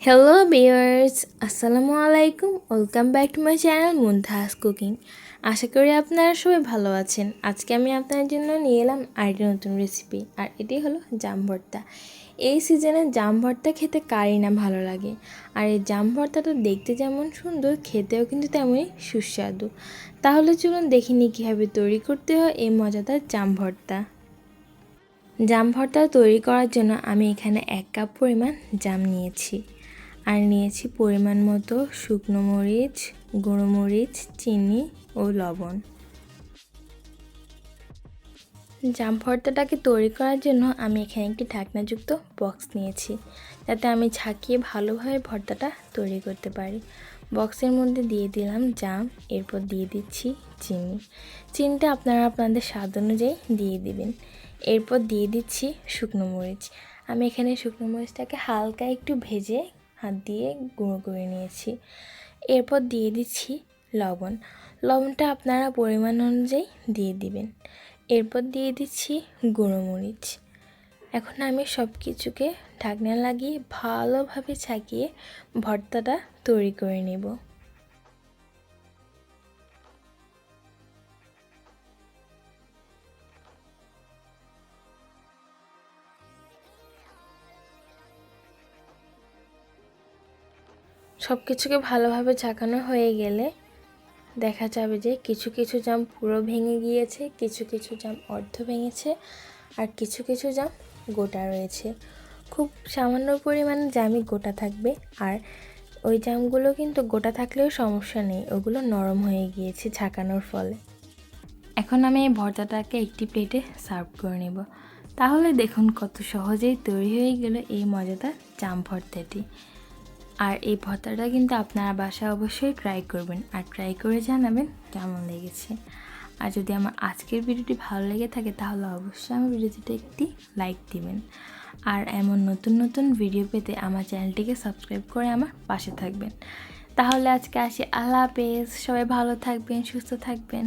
Hello viewers, আসসালামু আলাইকুম। Welcome back to my channel Muntaha's cooking. আশা করি আপনারা সবাই ভালো আছেন। আজকে আমি আপনাদের জন্য নিয়ে এলাম আরেকটি নতুন রেসিপি, আর এটি হলো জাম ভর্তা। এই সিজনে জাম ভর্তা খেতে কারই না ভালো লাগে, আর এই জাম ভর্তাটা দেখতে যেমন সুন্দর, খেতেও কিন্তু তেমনই সুস্বাদু। তাহলে চলুন দেখে নিই কীভাবে তৈরি করতে হয় এই মজাদার জাম ভর্তা। জাম ভর্তা তৈরি করার জন্য আমি এখানে 1 কাপ পরিমাণ জাম নিয়েছি, আর নিয়েছি পরিমাণ মতো শুকনো মরিচ, গুঁড়ো মরিচ, চিনি ও লবণ। জাম ভর্তাটাকে তৈরি করার জন্য আমি এখানে একটি ঢাকনাযুক্ত বক্স নিয়েছি, যাতে আমি ঝাঁকিয়ে ভালোভাবে ভর্তাটা তৈরি করতে পারি। বক্সের মধ্যে দিয়ে দিলাম জাম, এরপর দিয়ে দিচ্ছি চিনিটা আপনারা আপনাদের স্বাদ অনুযায়ী দিয়ে দিবেন। এরপর দিয়ে দিচ্ছি শুকনো মরিচ। আমি এখানে শুকনো মরিচটাকে হালকা একটু ভেজে হাত দিয়ে গুঁড়ো করে নিয়েছি। এরপর দিয়ে দিচ্ছি লবণটা আপনারা পরিমাণ অনুযায়ী দিয়ে দিবেন। এরপর দিয়ে দিচ্ছি গুঁড়ো মরিচ। এখন আমি সব কিছুকে ঢাকনা লাগিয়ে ভালোভাবে ছাকিয়ে ভর্তাটা তৈরি করে নেব। সব কিছুকে ভালোভাবে ছাকানো হয়ে গেলে দেখা যাবে যে কিছু কিছু জাম পুরো ভেঙে গিয়েছে, কিছু কিছু জাম অর্ধ ভেঙেছে, আর কিছু কিছু জাম গোটা রয়েছে। খুব সামান্য পরিমাণে জামই গোটা থাকবে, আর ওই জামগুলো কিন্তু গোটা থাকলেও সমস্যা নেই, ওগুলো নরম হয়ে গিয়েছে ছাকানোর ফলে। এখন আমি এই ভর্তাটাকে একটি প্লেটে সার্ভ করে নেব। তাহলে দেখুন কত সহজেই তৈরি হয়ে গেল এই মজাদার জাম ভর্তাটি। আর এই ভর্তাটা কিন্তু আপনারা বাসায় অবশ্যই ট্রাই করবেন, আর ট্রাই করে জানাবেন কেমন লেগেছে। আর যদি আমার আজকের ভিডিওটি ভালো লেগে থাকে তাহলে অবশ্যই আমার ভিডিওটিতে একটি লাইক দিবেন। আর এমন নতুন নতুন ভিডিও পেতে আমার চ্যানেলটিকে সাবস্ক্রাইব করে আমার পাশে থাকবেন। তাহলে আজকে আসি, আল্লাহ হাফেজ। সবাই ভালো থাকবেন, সুস্থ থাকবেন।